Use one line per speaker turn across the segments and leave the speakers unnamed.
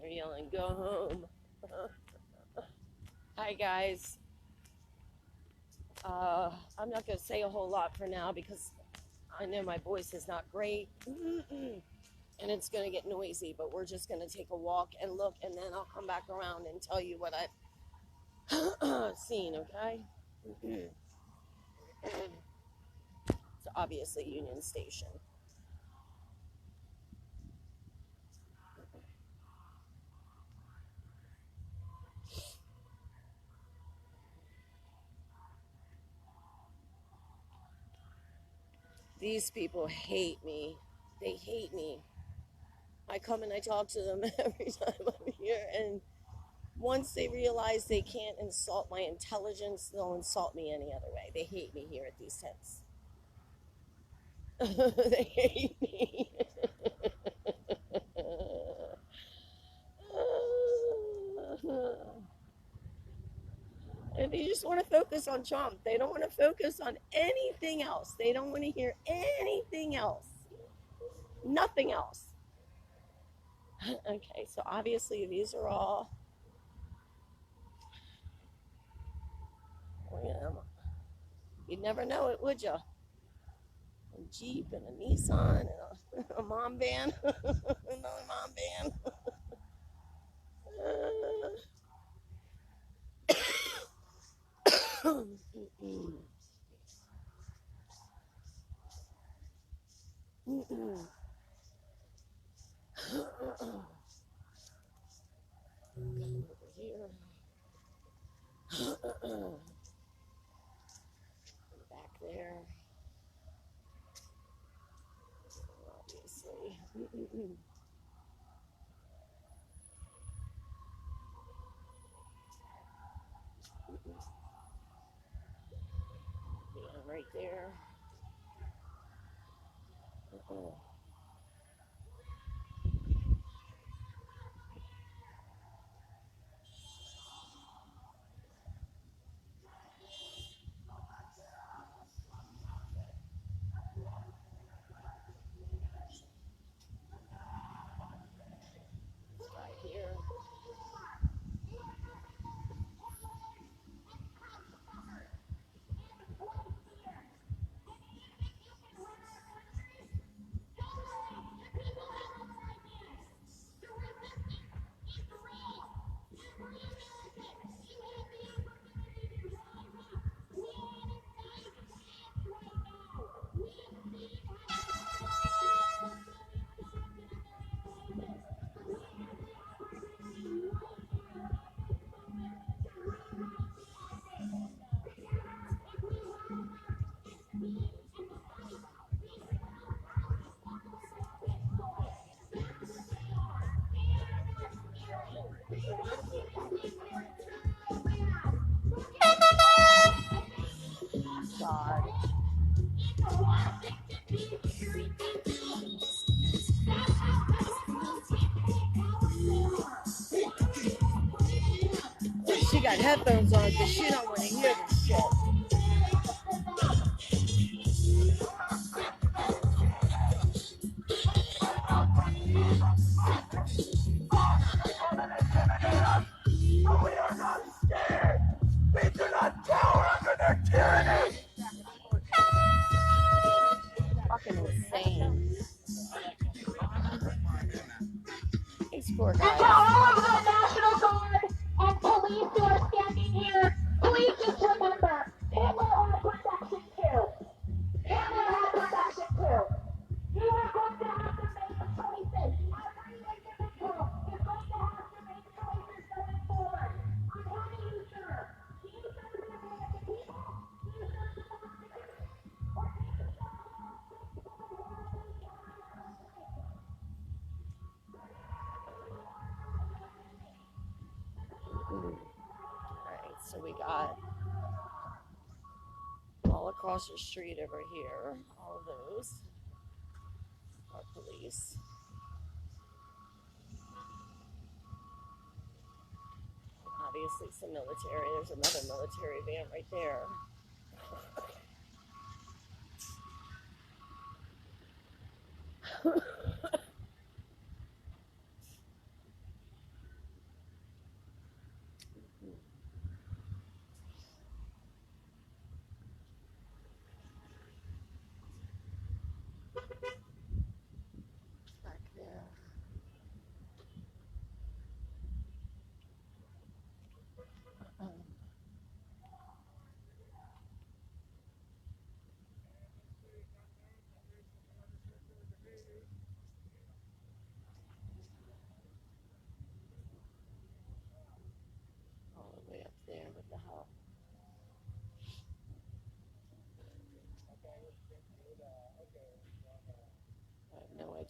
They're yelling, go home. Hi, guys. I'm not going to say a whole lot for now because I know my voice is not great. And it's going to get noisy, but we're just going to take a walk and look, and then I'll come back around and tell you what I've seen, okay? It's obviously Union Station. These people hate me. They hate me. I come and I talk to them every time I'm here, and once they realize they can't insult my intelligence, they'll insult me any other way. They hate me here at these tents. They hate me. And they just want to focus on Trump. They don't want to focus on anything else. They don't want to hear anything else. Nothing else. Okay, so obviously these are all, you'd never know it, would you? A Jeep and a Nissan and a mom van. Another mom van. Over here. Back there. Obviously. Yeah, right there. Right here. God. She got headphones on because she don't want to hear this shit. We are not scared. We do not cower under their tyranny. Fucking insane. These poor guys.
And to all of the National Guard and police who are standing here, please just remember, Hitler had protection too. Hitler had protection too. You are going to have to make choices. Every individual is going to have to make choices going forward. I'm telling you, sir. Do you serve the American people? Do you serve the American people? Or do you serve
Alright, so we got all across the street over here, all of those are police. Obviously some military. There's another military van right there.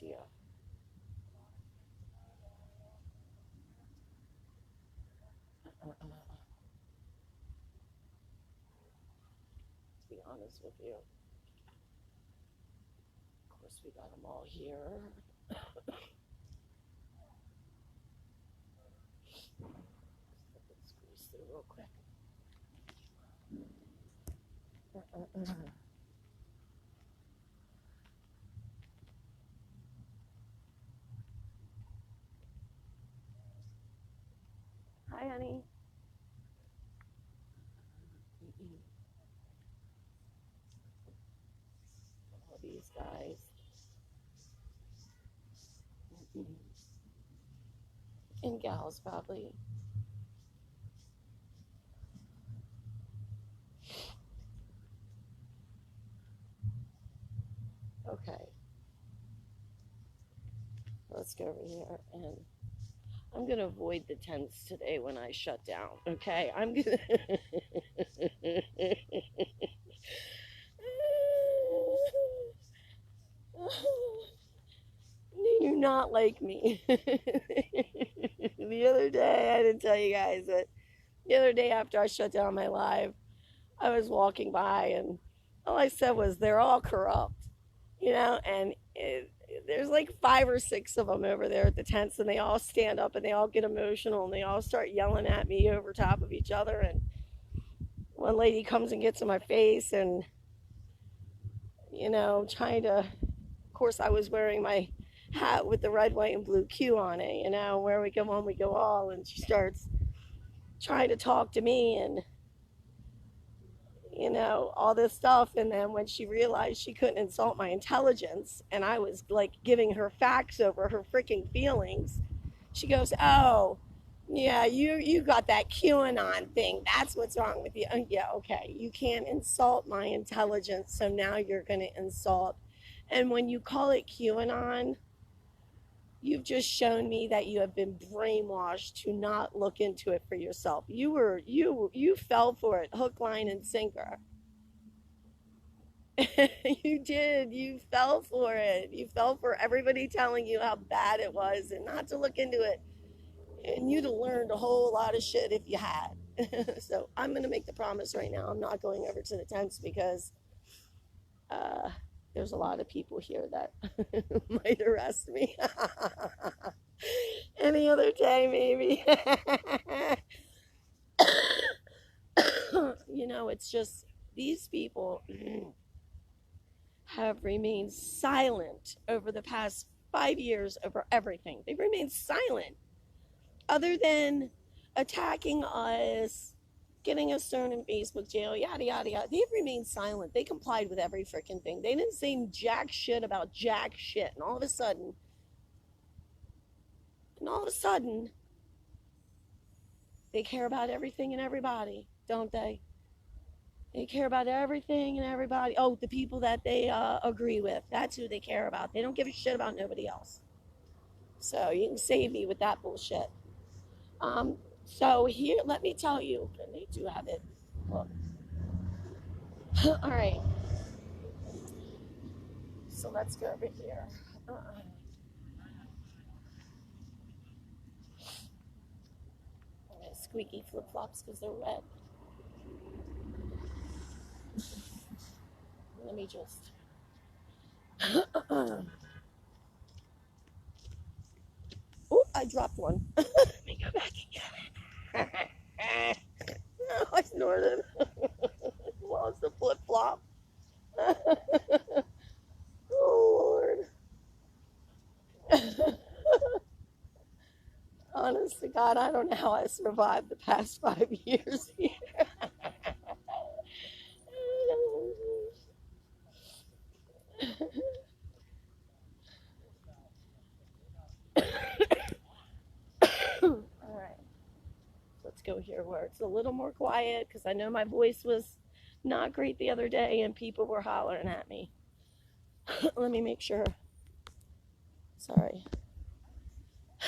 dear. To be honest with you, of course, we got them all here. Let's squeeze through real quick. Hi, honey. All these guys. And gals, probably. Okay. Let's go over here, and I'm gonna avoid the tents today when I shut down. Okay, I'm gonna. Do you not like me? The other day, I didn't tell you guys, but the other day after I shut down my live, I was walking by, and all I said was, "They're all corrupt," and there's like 5 or 6 of them over there at the tents, and they all stand up and they all get emotional and they all start yelling at me over top of each other. And one lady comes and gets in my face, and trying to. Of course, I was wearing my hat with the red, white, and blue Q on it. Where we go one, we go all, and she starts trying to talk to me and all this stuff. And then when she realized she couldn't insult my intelligence and I was like giving her facts over her freaking feelings, she goes, "Oh, yeah, you got that QAnon thing. That's what's wrong with you." Yeah, okay. You can't insult my intelligence, so now you're going to insult. And when you call it QAnon, you've just shown me that you have been brainwashed to not look into it for yourself. You fell for it, hook, line, and sinker. You did. You fell for it. You fell for everybody telling you how bad it was and not to look into it. And you'd have learned a whole lot of shit if you had. So I'm going to make the promise right now. I'm not going over to the tents because there's a lot of people here that might arrest me. Any other day, maybe. It's just these people have remained silent over the past 5 years over everything. They've remained silent other than attacking us, getting us thrown in Facebook jail, yada, yada, yada. They've remained silent. They complied with every freaking thing. They didn't say jack shit about jack shit. And all of a sudden, they care about everything and everybody, don't they? They care about everything and everybody. Oh, the people that they agree with. That's who they care about. They don't give a shit about nobody else. So you can save me with that bullshit. So here, let me tell you, and they do have it. Look. All right. So let's go over here. Squeaky flip-flops because they're red. Let me just. Oh, I dropped one. Let me go back and get it. No, I snorted. Lost the flip-flop. Oh, Lord. Honest to God, I don't know how I survived the past 5 years here. All right, let's go here where it's a little more quiet because I know my voice was not great the other day and people were hollering at me. Let me make sure. Sorry.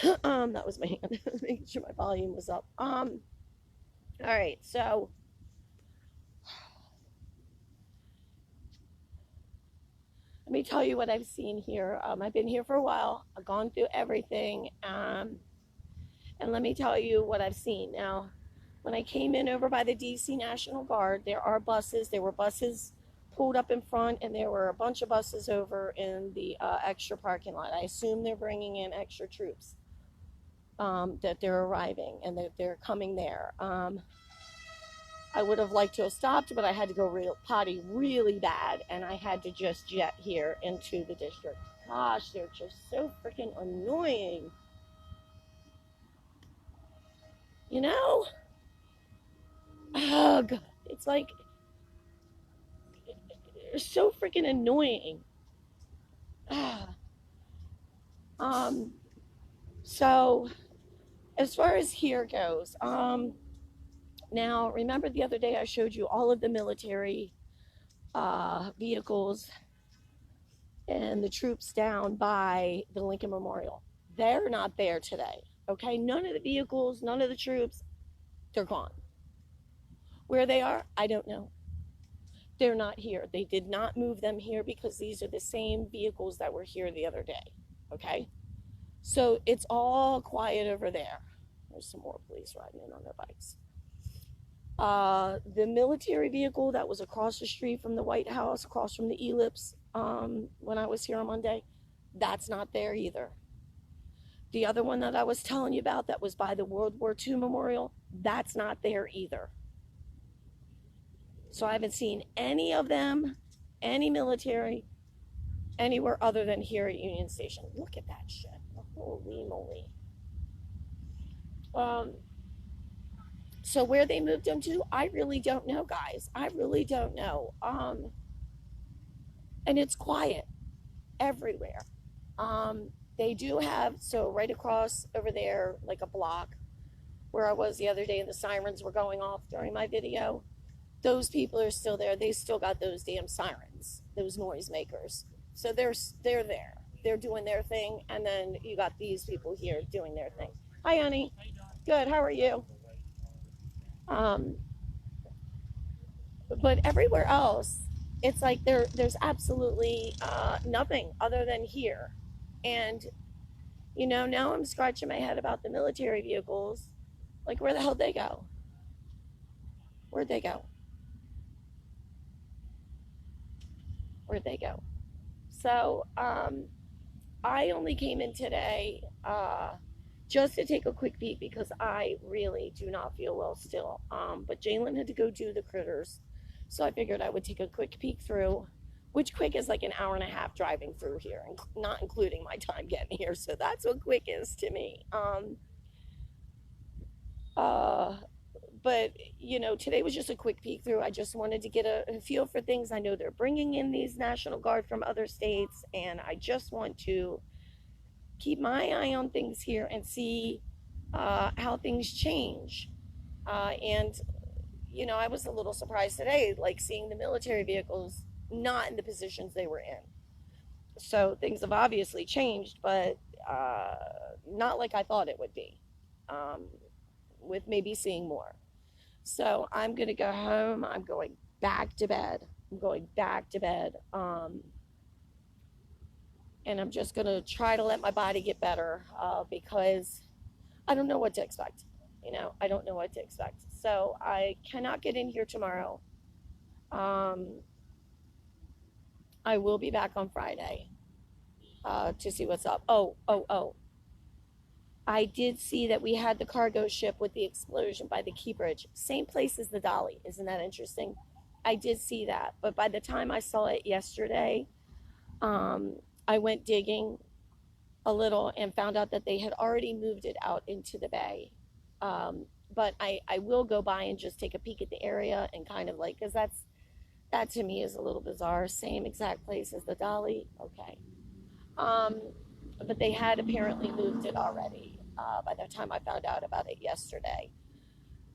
That was my hand. Making sure my volume was up. All right, so let me tell you what I've seen here. I've been here for a while. I've gone through everything. And let me tell you what I've seen. Now, when I came in over by the DC National Guard, there are buses. There were buses pulled up in front, and there were a bunch of buses over in the extra parking lot. I assume they're bringing in extra troops, that they're arriving and that they're coming there. I would have liked to have stopped, but I had to go potty really bad, and I had to just jet here into the district. Gosh, they're just so freaking annoying. You know? Ugh. It's like, they're so freaking annoying. So, as far as here goes, now remember the other day I showed you all of the military vehicles and the troops down by the Lincoln Memorial. They're not there today. Okay, none of the vehicles, none of the troops, they're gone. Where they are, I don't know. They're not here. They did not move them here because these are the same vehicles that were here the other day. Okay, so it's all quiet over there. There's some more police riding in on their bikes. The military vehicle that was across the street from the White House, across from the Ellipse, when I was here on Monday, that's not there either. The other one that I was telling you about that was by the World War II Memorial, that's not there either. So I haven't seen any of them, any military, anywhere other than here at Union Station. Look at that shit. Holy moly. So where they moved them to, I really don't know, guys. I really don't know. And it's quiet everywhere. They do have, so right across over there, like a block where I was the other day and the sirens were going off during my video, those people are still there. They still got those damn sirens, those noisemakers. So they're there. They're doing their thing, and then you got these people here doing their thing. Hi, honey. Good. How are you? But everywhere else, it's like there's absolutely nothing other than here. And, you know, now I'm scratching my head about the military vehicles. Like, where the hell did they go? Where'd they go? Where'd they go? So, I only came in today just to take a quick peek because I really do not feel well still. But Jalen had to go do the critters. So I figured I would take a quick peek through, which quick is like an hour and a half driving through here, not including my time getting here. So that's what quick is to me. But, you know, today was just a quick peek through. I just wanted to get a feel for things. I know they're bringing in these National Guard from other states, and I just want to keep my eye on things here and see how things change. And, you know, I was a little surprised today, like seeing the military vehicles not in the positions they were in. So things have obviously changed, but not like I thought it would be, with maybe seeing more. So I'm going to go home. I'm going back to bed. And I'm just going to try to let my body get better because I don't know what to expect. You know, I don't know what to expect. So I cannot get in here tomorrow. I will be back on Friday to see what's up. Oh. I did see that we had the cargo ship with the explosion by the Key Bridge. Same place as the Dolly. Isn't that interesting? I did see that. But by the time I saw it yesterday, I went digging a little and found out that they had already moved it out into the bay. But I will go by and just take a peek at the area and kind of like, because that to me is a little bizarre. Same exact place as the Dolly. Okay. But they had apparently moved it already by the time I found out about it yesterday.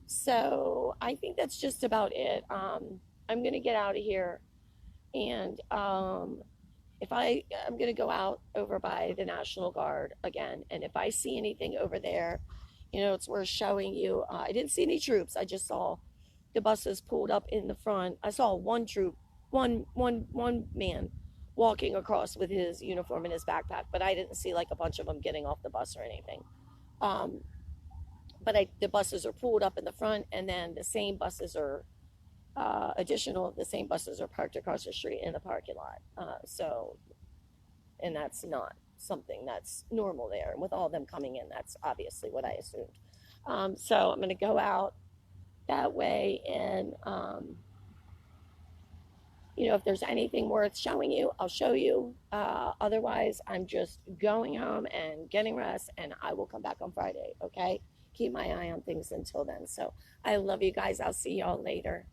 So I think that's just about it. I'm going to get out of here. And I'm going to go out over by the National Guard again. And if I see anything over there, you know, it's worth showing you. I didn't see any troops. I just saw the buses pulled up in the front. I saw one troop, one man walking across with his uniform and his backpack, but I didn't see like a bunch of them getting off the bus or anything. Um, but the buses are pulled up in the front, and then the same buses are the same buses are parked across the street in the parking lot. And that's not something that's normal there. And with all of them coming in, that's obviously what I assumed. So I'm going to go out that way, and if there's anything worth showing you, I'll show you. Otherwise, I'm just going home and getting rest, and I will come back on Friday. Okay, keep my eye on things until then. So I love you guys. I'll see y'all later.